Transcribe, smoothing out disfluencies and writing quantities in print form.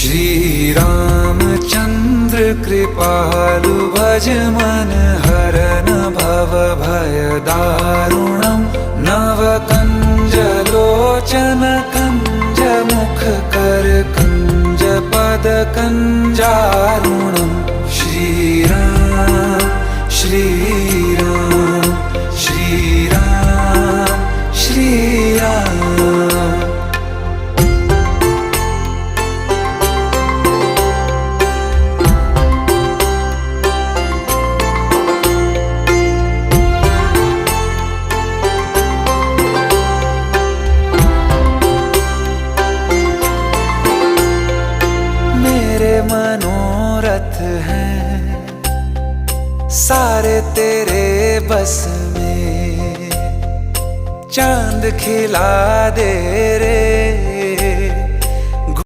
श्री रामचंद्र कृपालु भज मन हरन भव भय दारुणम् नव कंज लोचन कंज मुख कर कंज पद कंजारुणम् श्री राम श्री राम श्री राम श्री राम। मनोरथ हैं सारे तेरे बस में, चांद खिला दे रे